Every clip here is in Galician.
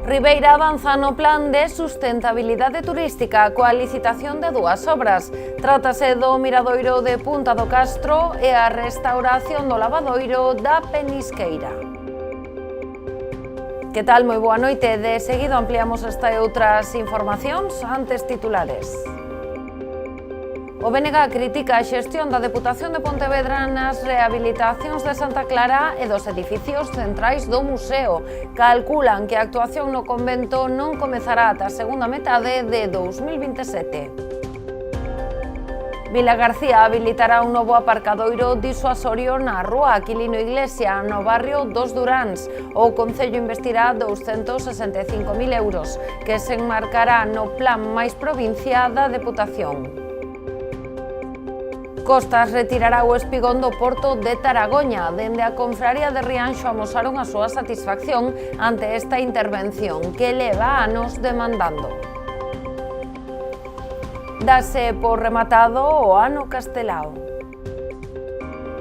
Ribeira avanza no plan de sustentabilidade turística coa licitación de dúas obras. Trátase do miradoiro de Punta do Castro e a restauración do lavadoiro da Penisqueira. Que tal? Moi boa noite. De seguido ampliamos esta e outras informacións. Antes titulares. O BNG critica a xestión da Deputación de Pontevedra nas rehabilitacións de Santa Clara e dos edificios centrais do museo. Calculan que a actuación no convento non comezará ata a segunda metade de 2027. Vila García habilitará un novo aparcadoiro disuasorio na rúa Aquilino Iglesia, no barrio dos Duráns. O Concello investirá 265.000 euros, que se enmarcará no plan máis provincia da Deputación. Costas retirará o espigón do porto de Taragoña. Dende a confraría de Rianxo amosaron a súa satisfacción ante esta intervención que leva anos demandando. Dase por rematado o ano Castelao.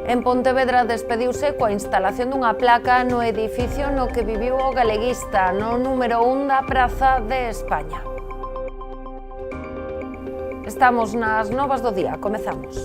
En Pontevedra despediuse coa instalación dunha placa no edificio no que viviu o galeguista, no número 1 da Praza de España. Estamos nas novas do día, comezamos.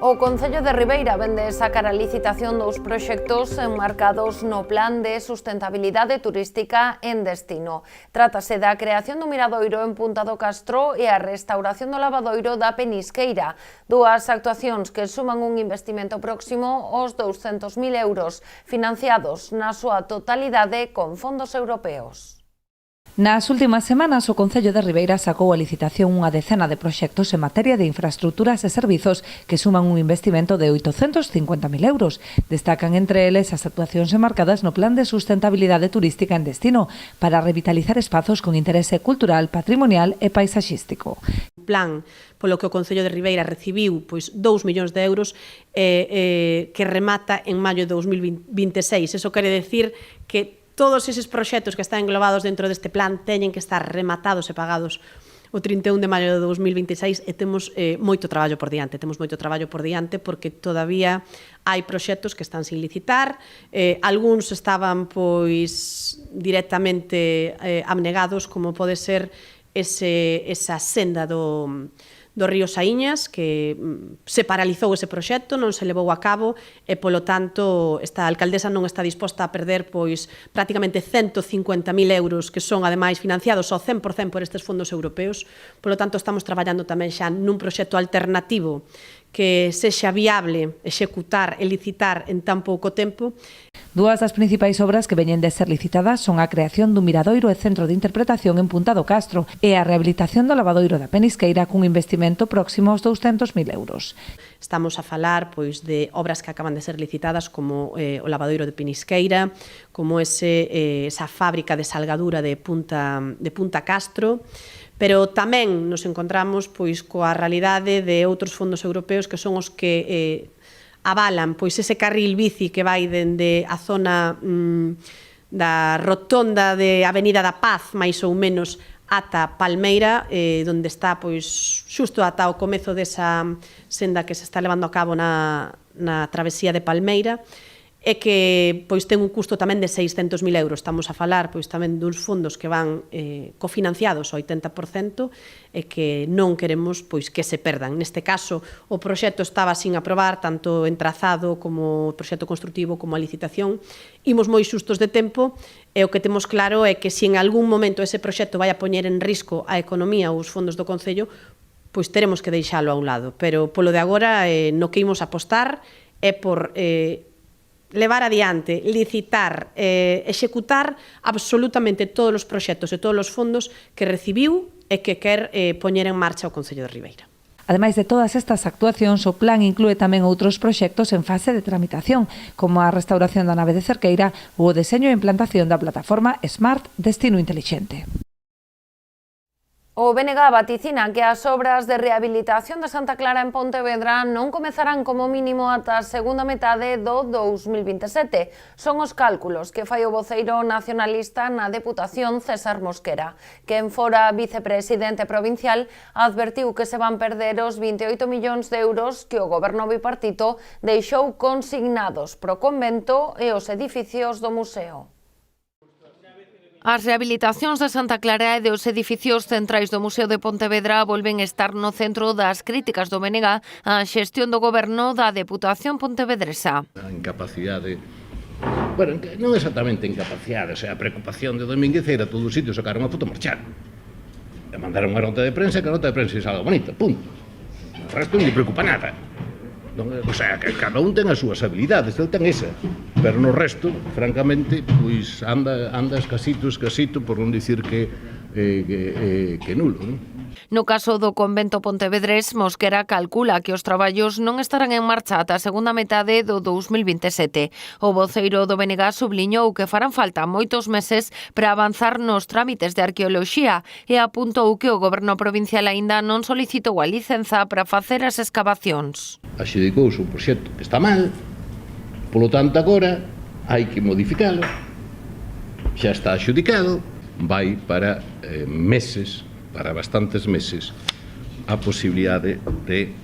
O Concello de Ribeira vende sacar a licitación dos proxectos enmarcados no Plan de Sustentabilidade Turística en Destino. Trátase da creación do miradoiro en Punta do Castro e a restauración do lavadoiro da Penisqueira, dúas actuacións que suman un investimento próximo aos 200.000 euros, financiados na súa totalidade con fondos europeos. Nas últimas semanas, o Concello de Ribeira sacou a licitación unha decena de proxectos en materia de infraestructuras e servizos que suman un investimento de 850.000 euros. Destacan entre eles as actuacións enmarcadas no Plan de Sustentabilidade Turística en Destino para revitalizar espazos con interese cultural, patrimonial e paisaxístico. Plan polo que o Concello de Ribeira recibiu 2 millóns de euros que remata en maio de 2026. Eso quere decir que todos eses proxectos que están englobados dentro deste plan teñen que estar rematados e pagados o 31 de maio de 2026 e temos moito traballo por diante. Temos moito traballo por diante porque todavía hai proxectos que están sin licitar, algúns estaban directamente abnegados, como pode ser esa senda do Río Saíñas, que se paralizou ese proxecto, non se levou a cabo e, polo tanto, esta alcaldesa non está disposta a perder prácticamente 150.000 euros que son, ademais, financiados ao 100% por estes fondos europeos. Polo tanto, estamos traballando tamén xa nun proxecto alternativo que sexa viable executar e licitar en tan pouco tempo. Dúas das principais obras que veñen de ser licitadas son a creación dun miradoiro e centro de interpretación en Punta do Castro e a rehabilitación do lavadoiro da Penisqueira cun investimento próximo aos 200.000 euros. Estamos a falar de obras que acaban de ser licitadas como o lavadoiro de Penisqueira, como esa fábrica de salgadura de Punta Castro, pero tamén nos encontramos coa realidade de outros fondos europeos que son os que avalan ese carril bici que vai dende a zona da rotonda de Avenida da Paz, máis ou menos, ata Palmeira, onde está xusto ata o comezo desa senda que se está levando a cabo na travesía de Palmeira, e que ten un custo tamén de 600.000 euros. Estamos a falar tamén duns fondos que van cofinanciados ao 80% e que non queremos que se perdan. Neste caso, o proxecto estaba sin aprobar, tanto en trazado como o proxecto construtivo como a licitación. Imos moi xustos de tempo e o que temos claro é que se en algún momento ese proxecto vai a poñer en risco a economía ou os fondos do Concello, teremos que deixalo a un lado. Pero polo de agora, no que imos apostar é por levar adiante, licitar, executar absolutamente todos os proxectos e todos os fondos que recibiu e que quer poñer en marcha o Concello de Ribeira. Ademais de todas estas actuacións, o plan inclúe tamén outros proxectos en fase de tramitación, como a restauración da nave de Cerqueira ou o deseño e implantación da plataforma Smart Destino Intelixente. O BNG vaticina que as obras de rehabilitación de Santa Clara en Pontevedra non comezarán como mínimo ata a segunda metade do 2027. Son os cálculos que fai o voceiro nacionalista na Deputación, César Mosquera. Quen fora vicepresidente provincial advertiu que se van perder os 28 millóns de euros que o goberno bipartito deixou consignados pro convento e os edificios do museo. As rehabilitacións de Santa Clara e dos edificios centrais do Museo de Pontevedra volven estar no centro das críticas do BNG á xestión do goberno da Deputación pontevedresa. A incapacidade, bueno, non exactamente incapacidade, o sea, a preocupación de Domínguez era todos os sitios sacar unha foto e marchar. E mandaron unha nota de prensa, que a nota de prensa é algo bonita, punto. O resto non lle preocupa nada. O sea, que cada un ten as súas habilidades, el ten esa, pero no resto, francamente, pois anda escasito, por non dicir que nulo, non? No caso do convento pontevedrés, Mosquera calcula que os traballos non estarán en marcha ata a segunda metade do 2027. O voceiro do BNG subliñou que farán falta moitos meses para avanzar nos trámites de arqueoloxía e apuntou que o goberno provincial aínda non solicitou a licenza para facer as escavacións. Axudicouse un proxecto que está mal, polo tanto agora hai que modificalo, xa está axudicado, vai para meses, para bastantes meses, a posibilidade de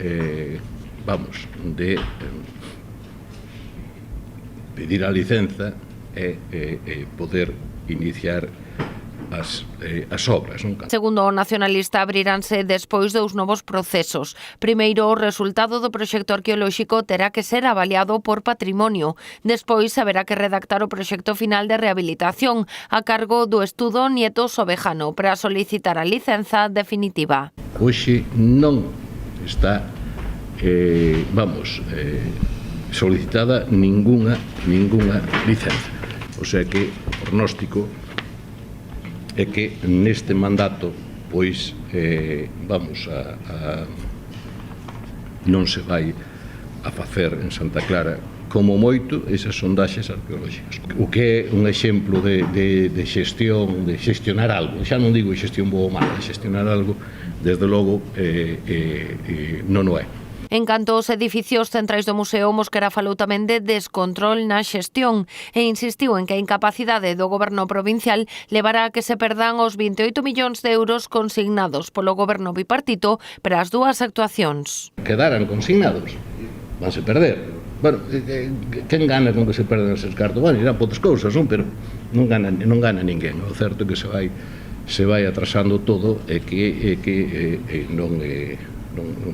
pedir a licenza e poder iniciar as obras. Segundo o nacionalista, abriránse despois dous novos procesos. Primeiro, o resultado do proxecto arqueolóxico terá que ser avaliado por Patrimonio. Despois, haberá que redactar o proxecto final de rehabilitación a cargo do estudo Nieto Sobejano para solicitar a licenza definitiva. Hoxe non está solicitada ningunha licenza. O sea que o pronóstico é que neste mandato pois non se vai a facer en Santa Clara como moito esas sondaxes arqueolóxicas. O que é un exemplo de xestión, de xestionar algo, xa non digo xestión boa ou mala, xestionar algo, desde logo non o é. En canto aos edificios centrais do museo, Mosquera falou tamén de descontrol na xestión e insistiu en que a incapacidade do goberno provincial levará a que se perdan os 28 millóns de euros consignados polo goberno bipartito para as dúas actuacións. Quedaran consignados, vanse perder. Bueno, quen gana con que se perden eses cartos? Bueno, irán por outras cousas, non? Pero non gana ninguén. O certo é que se vai atrasando todo e que non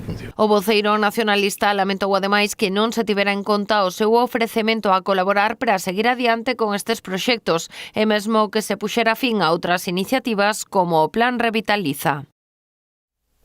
funciona. O voceiro nacionalista lamentou ademais que non se tivera en conta o seu ofrecemento a colaborar para seguir adiante con estes proxectos e mesmo que se puxera fin a outras iniciativas como o Plan Revitaliza.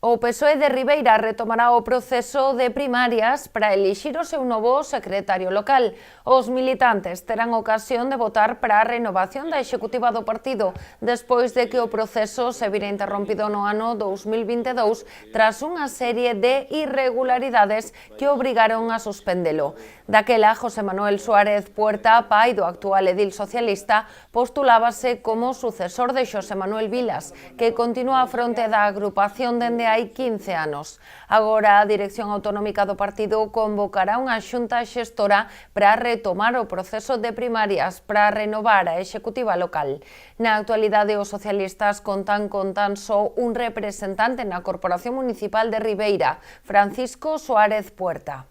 O PSOE de Ribeira retomará o proceso de primarias para elixir o seu novo secretario local. Os militantes terán ocasión de votar para a renovación da executiva do partido despois de que o proceso se vira interrompido no ano 2022 tras unha serie de irregularidades que obrigaron a suspendelo. Daquela, José Manuel Suárez Puerta, pai do actual edil socialista, postulábase como sucesor de Xosé Manuel Vilas, que continúa á fronte da agrupación dende hai 15 anos. Agora, a Dirección Autonómica do partido convocará unha xunta xestora para retomar o proceso de primarias para renovar a executiva local. Na actualidade, os socialistas contan con tan só un representante na Corporación Municipal de Ribeira, Francisco Suárez Puerta.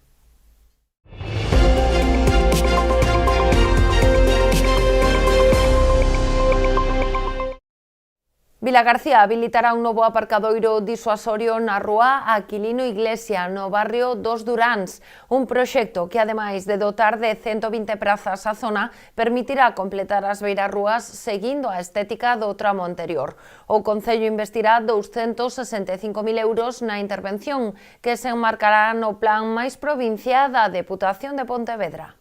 Vilagarcía habilitará un novo aparcadoiro disuasorio na rúa Aquilino Iglesia, no barrio dos Duráns. Un proxecto que, ademais de dotar de 120 prazas a zona, permitirá completar as beirarrúas seguindo a estética do tramo anterior. O Concello investirá 265.000 euros na intervención, que se enmarcará no Plan Mais Provincia da Deputación de Pontevedra.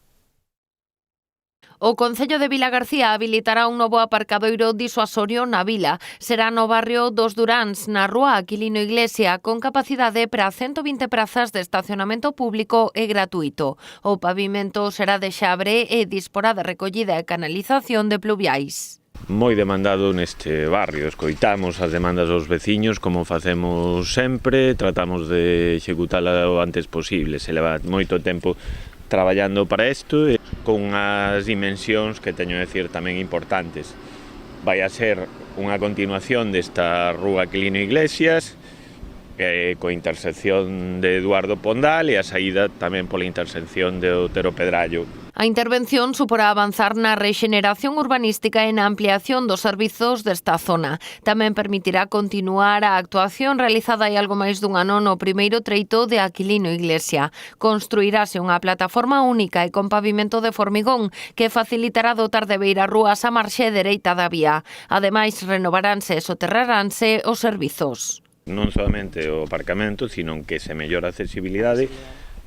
O Concello de Vilagarcía habilitará un novo aparcadoiro disuasorio na vila. Será no barrio dos Duráns, na rúa Aquilino Iglesia, con capacidade para 120 prazas de estacionamento público e gratuito. O pavimento será de xabre e disporá de recollida e canalización de pluviais. Moi demandado neste barrio, escoitamos as demandas dos veciños como facemos sempre, tratamos de executala o antes posible, se leva moito tempo traballando para isto, con as dimensións que teño a decir tamén importantes. Vai a ser unha continuación desta rúa Aquilino Iglesias, coa intersección de Eduardo Pondal e a saída tamén pola intersección de Otero Pedrallo. A intervención suporá avanzar na rexeneración urbanística e na ampliación dos servizos desta zona. Tamén permitirá continuar a actuación realizada hai algo máis dun ano no primeiro treito de Aquilino Iglesia. Construirase unha plataforma única e con pavimento de formigón que facilitará dotar de beirarrúas a marxe dereita da vía. Ademais, renovaranse e soterraranse os servizos. Non solamente o aparcamento, sino que se mellora a accesibilidade.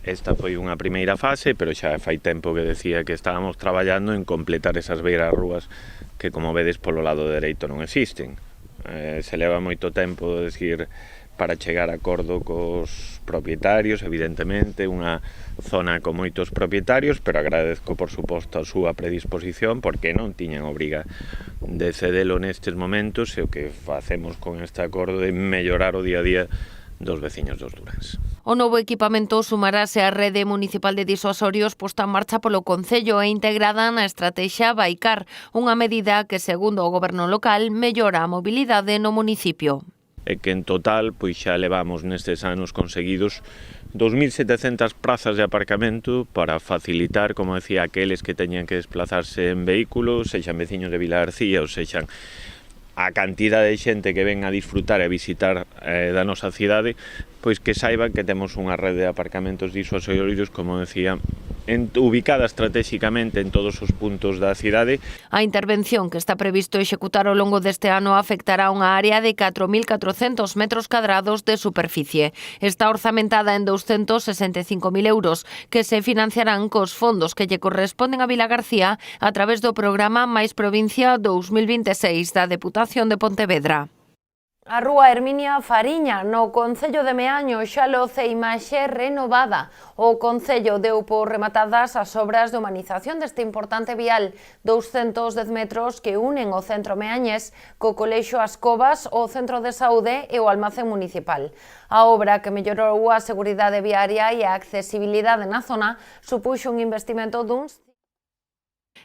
Esta foi unha primeira fase, pero xa fai tempo que decía que estábamos traballando en completar esas beirarrúas que, como vedes, polo lado dereito non existen. Se leva moito tempo, decir, para chegar a acordo cos propietarios, evidentemente, unha zona con moitos propietarios, pero agradezco, por suposto, a súa predisposición, porque non tiñan obriga de cedelo nestes momentos, e o que facemos con este acordo de mellorar o día a día dos veciños dos Duráns. O novo equipamento sumarase á rede municipal de disuasorios posta en marcha polo Concello e integrada na estrategia Baicar, unha medida que, segundo o goberno local, mellora a mobilidade no municipio. E que en total pois xa levamos nestes anos conseguidos 2.700 prazas de aparcamento para facilitar, como decía, aqueles que teñan que desplazarse en vehículos, sexan veciños de Vila García ou sexan a cantidade de xente que ven a disfrutar e visitar da nosa cidade, pois que saiban que temos unha rede de aparcamentos disuasorios, como decía, ubicada estratégicamente en todos os puntos da cidade. A intervención que está previsto executar ao longo deste ano afectará unha área de 4.400 metros cadrados de superficie. Está orzamentada en 265.000 euros, que se financiarán cos fondos que lle corresponden a Vila García a través do programa Mais Provincia 2026 da Deputación de Pontevedra. A rúa Herminia Fariña, no Concello de Meaño, xa loce imaxe renovada. O Concello deu por rematadas as obras de humanización deste importante vial, 210 metros que unen o centro meañés co Colexio As Covas, o Centro de Saúde e o Almacén Municipal. A obra, que mellorou a seguridade viaria e a accesibilidade na zona, supuxo un investimento duns.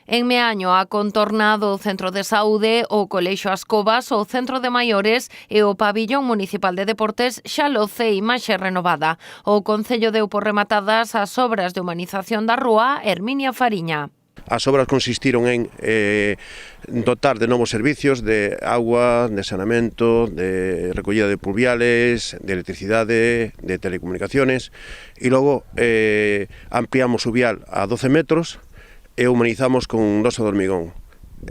En Meaño, a contorna do Centro de Saúde, o Colexio As Covas, o Centro de Maiores e o Pabillón Municipal de Deportes xa loce imaxe renovada. O Concello deu por rematadas as obras de humanización da rúa Herminia Fariña. As obras consistiron en dotar de novos servicios de agua, de saneamento, de recollida de pluviales, de electricidade, de telecomunicaciones, e logo ampliamos o vial a 12 metros e humanizamos con losa de hormigón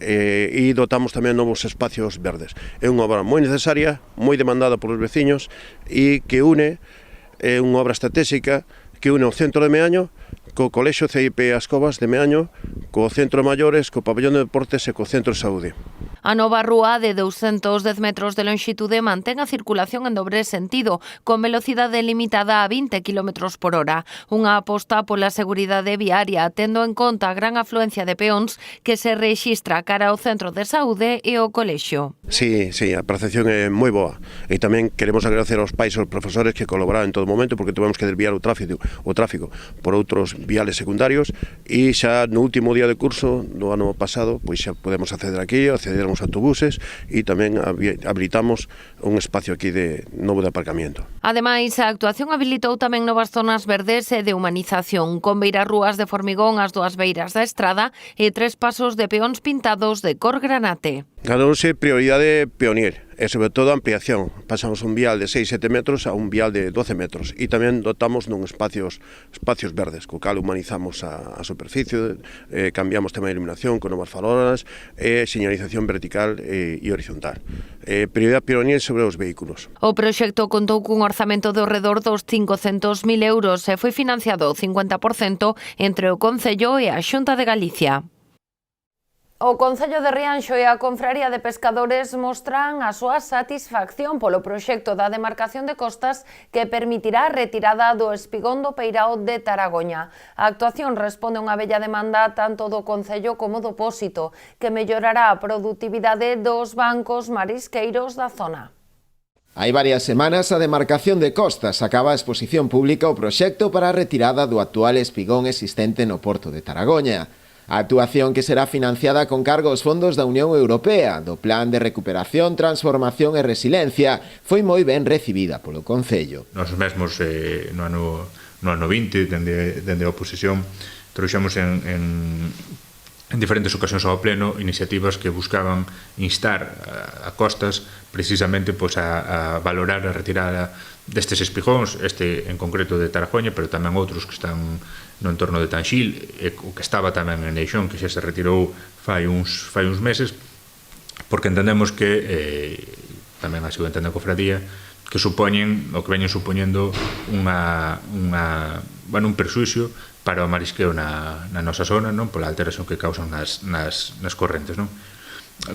e dotamos tamén novos espacios verdes. É unha obra moi necesaria, moi demandada polos veciños e que une, é unha obra estratégica que une o centro de Meaño co Colexio CIP As Covas de Meaño, co Centro de Maiores, co Pabellón de Deportes e co Centro de Saúde. A nova rúa de 210 metros de lonxitude mantén a circulación en dobre sentido, con velocidade limitada a 20 km por hora. Unha aposta pola seguridade viaria, tendo en conta a gran afluencia de peóns que se rexistra cara ao Centro de Saúde e ao Colexio. Sí, a percepción é moi boa. E tamén queremos agradecer aos pais e aos profesores que colaboraron en todo momento, porque tuvemos que desviar o tráfico por outros viales secundarios, e xa no último día de curso do ano pasado, pois xa podemos acceder aquí, acceder aos autobuses, e tamén habilitamos un espacio aquí de novo de aparcamiento. Ademais, a actuación habilitou tamén novas zonas verdes e de humanización, con beirarrúas de formigón ás dúas beiras da estrada e 3 pasos de peóns pintados de cor granate. Ganouse prioridade peonier e, sobre todo, ampliación. Pasamos un vial de 6-7 metros a un vial de 12 metros e tamén dotamos nun espacios verdes, co cal humanizamos a superficie, cambiamos tema de iluminación con novas farolas e señalización vertical e horizontal. Prioridade peonier sobre os vehículos. O proxecto contou cun orzamento de ao redor dos 500.000 euros e foi financiado o 50% entre o Concello e a Xunta de Galicia. O Concello de Rianxo e a Confraría de Pescadores mostran a súa satisfacción polo proxecto da demarcación de costas que permitirá a retirada do espigón do peirao de Taragoña. A actuación responde a unha bella demanda tanto do Concello como do Pósito, que mellorará a produtividade dos bancos marisqueiros da zona. Hai varias semanas a demarcación de costas acaba a exposición pública o proxecto para a retirada do actual espigón existente no porto de Taragoña. A actuación, que será financiada con cargo aos fondos da Unión Europea, do Plan de Recuperación, Transformación e Resiliencia, foi moi ben recibida polo Concello. Nos mesmos no ano 20, dende a oposición, trouxemos en diferentes ocasións ao pleno iniciativas que buscaban instar a costas precisamente a valorar a retirada destes espigóns, este en concreto de Taragoña, pero tamén outros que están no entorno de Tanxil, o que estaba tamén en Eixón, que xa se retirou fai uns meses, porque entendemos que, tamén así o entende a cofradía, que supoñen, o que veñen supoñendo un persuixo para o marisqueo na nosa zona, non, pola alteración que causan nas correntes, non?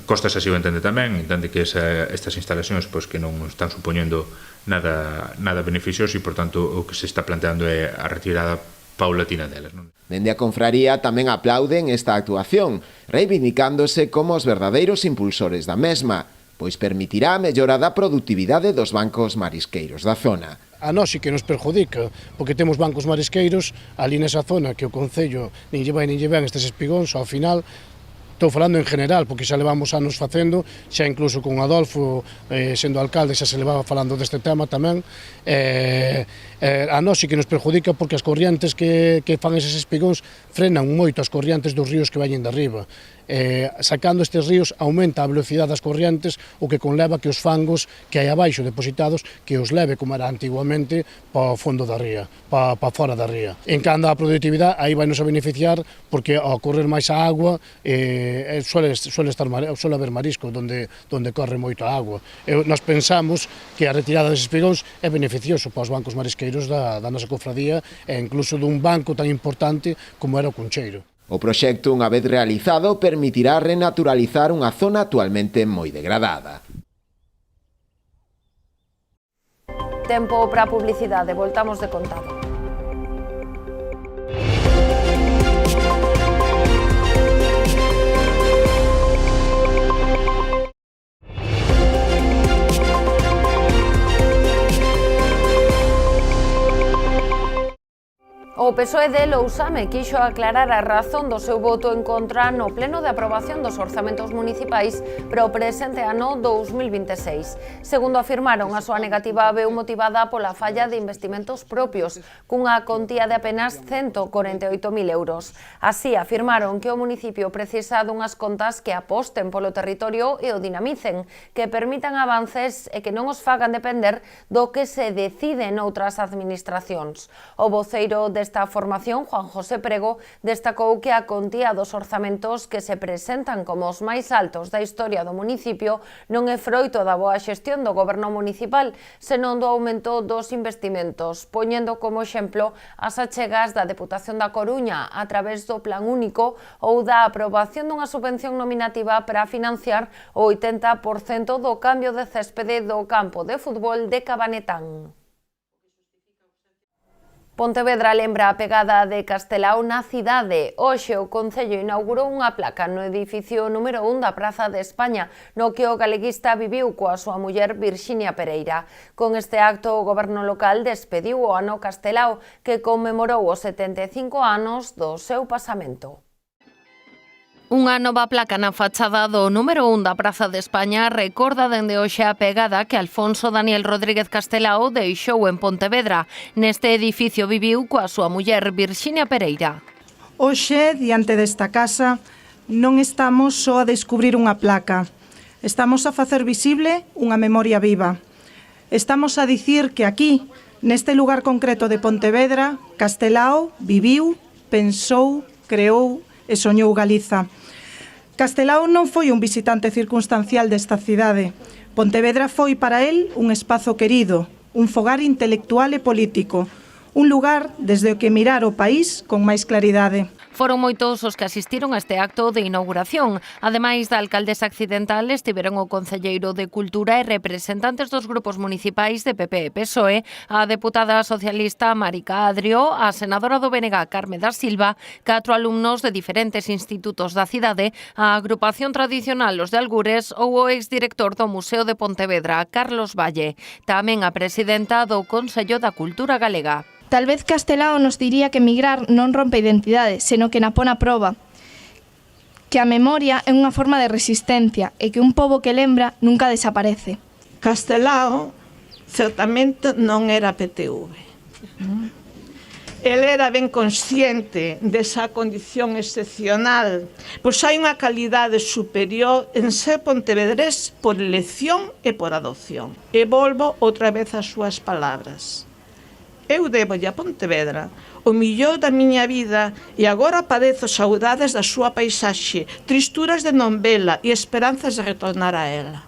Costas así o entende tamén, entende que estas instalacións que non están supoñendo nada beneficioso e, por tanto, o que se está planteando é a retirada paulatina delas. Dende a confraría tamén aplauden esta actuación, reivindicándose como os verdadeiros impulsores da mesma, pois permitirá a mellora da produtividade dos bancos marisqueiros da zona. A nós sí que nos perjudica, porque temos bancos marisqueiros ali nesa zona que o Concello nin lle vai nin lle ven estes espigóns, ao final. Estou falando en general, porque xa levamos anos facendo, xa incluso con Adolfo, sendo alcalde, xa se levaba falando deste tema tamén. A nós sí que nos perjudica porque as corrientes que fan eses espigóns frenan moito as corrientes dos ríos que veñen de arriba. Sacando estes ríos aumenta a velocidade das corrientes, o que conleva que os fangos que hai abaixo depositados que os leve, como era antiguamente, para o fondo da ría, para fora da ría. En canda a productividade, aí vai nos a beneficiar, porque ao correr máis a agua, suele haber marisco donde corre moito a agua. Nós pensamos que a retirada desses espigóns é beneficioso para os bancos marisqueiros da nosa cofradía e incluso dun banco tan importante como era o Cuncheiro. O proxecto, unha vez realizado, permitirá renaturalizar unha zona actualmente moi degradada. Tempo para a publicidade, voltamos de contado. O PSOE de Lousame quixo aclarar a razón do seu voto en contra no pleno de aprobación dos orzamentos municipais para o presente ano 2026. Segundo afirmaron, a súa negativa veu motivada pola falla de investimentos propios, cunha contía de apenas 148.000 euros. Así, afirmaron que o municipio precisa dunhas contas que aposten polo territorio e o dinamicen, que permitan avances e que non os fagan depender do que se decide noutras administracións. O voceiro desta formación, Juan José Prego, destacou que a contía dos orzamentos que se presentan como os máis altos da historia do municipio non é froito da boa xestión do goberno municipal, senón do aumento dos investimentos, poñendo como exemplo as achegas da Deputación da Coruña a través do Plan Único ou da aprobación dunha subvención nominativa para financiar o 80% do cambio de céspede do campo de fútbol de Cabanetán. Pontevedra lembra a pegada de Castelao na cidade. Hoxe o Concello inaugurou unha placa no edificio número 1 da Praza de España, no que o galeguista viviu coa súa muller Virxinia Pereira. Con este acto, o goberno local despediu o ano Castelao, que conmemorou os 75 anos do seu pasamento. Unha nova placa na fachada do número 1 da Praza de España recorda dende hoxe a pegada que Alfonso Daniel Rodríguez Castelao deixou en Pontevedra. Neste edificio viviu coa súa muller Virxinia Pereira. Hoxe, diante desta casa, non estamos só a descubrir unha placa. Estamos a facer visible unha memoria viva. Estamos a dicir que aquí, neste lugar concreto de Pontevedra, Castelao viviu, pensou, creou e soñou Galiza. Castelao non foi un visitante circunstancial desta cidade. Pontevedra foi para él un espazo querido, un fogar intelectual e político, un lugar desde o que mirar o país con máis claridade. Foron moitos os que asistiron a este acto de inauguración. Ademais da alcaldesa accidental, estiveron o concelleiro de Cultura e representantes dos grupos municipais de PP e PSOE, a deputada socialista Marica Adrio, a senadora do BNG Carme da Silva, 4 alumnos de diferentes institutos da cidade, a agrupación tradicional Los de Algures ou o exdirector do Museo de Pontevedra, Carlos Valle. Tamén a presidenta do Consello da Cultura Galega. Tal vez Castelao nos diría que migrar non rompe identidade, senón que na pon a proba. Que a memoria é unha forma de resistencia e que un pobo que lembra nunca desaparece. Castelao certamente non era PTV. El era ben consciente desa condición excepcional, pois hai unha calidade superior en ser pontevedrés por elección e por adopción. E volvo outra vez ás súas palabras. Eu debolle a Pontevedra o millor da miña vida e agora padezo saudades da súa paisaxe, tristuras de non vela e esperanzas de retornar a ela.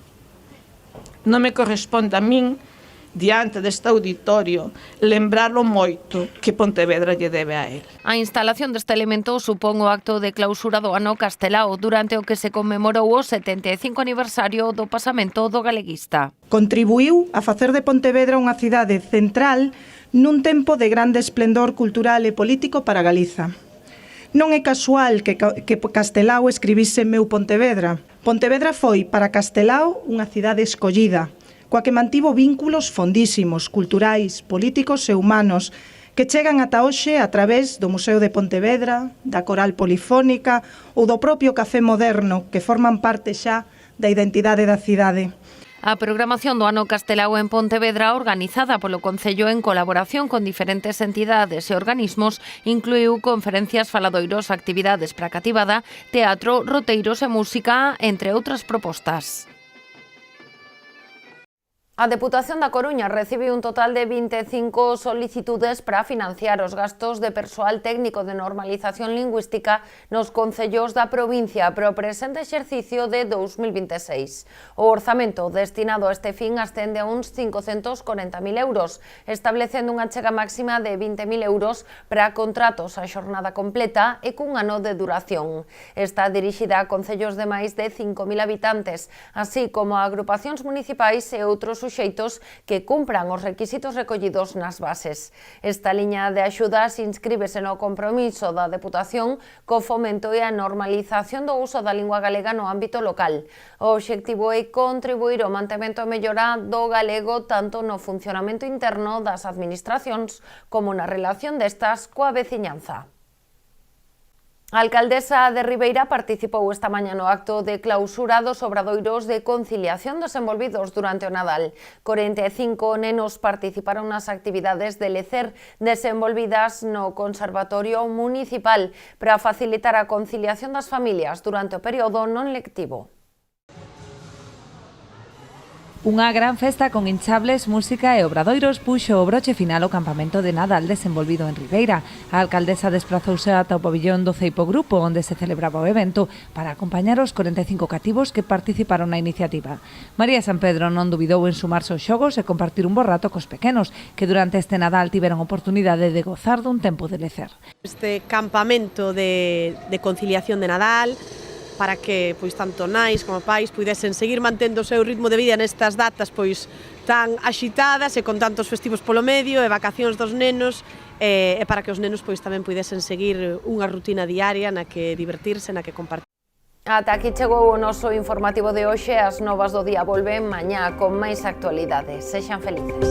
Non me corresponde a min, diante deste auditorio, lembrarlo moito que Pontevedra lle debe a él. A instalación deste elemento supón o acto de clausura do ano Castelao, durante o que se conmemorou o 75 aniversario do pasamento do galeguista. Contribuiu a facer de Pontevedra unha cidade central nun tempo de grande esplendor cultural e político para Galiza. Non é casual que Castelao escribise Meu Pontevedra. Pontevedra foi para Castelao unha cidade escollida, coa que mantivo vínculos fondísimos, culturais, políticos e humanos, que chegan ata hoxe a través do Museo de Pontevedra, da Coral Polifónica ou do propio Café Moderno, que forman parte xa da identidade da cidade. A programación do ano Castelao en Pontevedra, organizada polo Concello en colaboración con diferentes entidades e organismos, incluiu conferencias, faladoiros, actividades para cativada, teatro, roteiros e música, entre outras propostas. A Deputación da Coruña recibe un total de 25 solicitudes para financiar os gastos de persoal técnico de normalización lingüística nos concellos da provincia para o presente exercicio de 2026. O orzamento destinado a este fin ascende a uns 540.000 euros, establecendo unha chega máxima de 20.000 euros para contratos a xornada completa e cun ano de duración. Está dirixida a concellos de máis de 5.000 habitantes, así como a agrupacións municipais e outros suxeitos que cumpran os requisitos recollidos nas bases. Esta liña de axudas inscríbese no compromiso da Deputación co fomento e a normalización do uso da lingua galega no ámbito local. O obxectivo é contribuir ao mantemento e mellora do galego tanto no funcionamento interno das administracións como na relación destas coa veciñanza. A alcaldesa de Ribeira participou esta mañá no acto de clausura dos obradoiros de conciliación desenvolvidos durante o Nadal. 45 nenos participaron nas actividades de lecer desenvolvidas no Conservatorio Municipal para facilitar a conciliación das familias durante o período non lectivo. Unha gran festa con hinchables, música e obradoiros puxo o broche final ao campamento de Nadal desenvolvido en Ribeira. A alcaldesa desprazouse ata o pabillón do Ceipo Grupo, onde se celebraba o evento, para acompañar os 45 cativos que participaron na iniciativa. María San Pedro non dubidou en sumarse aos xogos e compartir un bo rato cos pequenos, que durante este Nadal tiveron oportunidade de gozar dun tempo de lecer. Este campamento de conciliación de Nadal, para que pois tanto nais como pais puidesen seguir mantendo o seu ritmo de vida nestas datas pois tan axitadas e con tantos festivos polo medio e vacacións dos nenos e para que os nenos pois tamén puidesen seguir unha rutina diaria na que divertirse, na que compartir. Ata aquí chegou o noso informativo de hoxe. As novas do día volven mañá con máis actualidades. Sexan felices.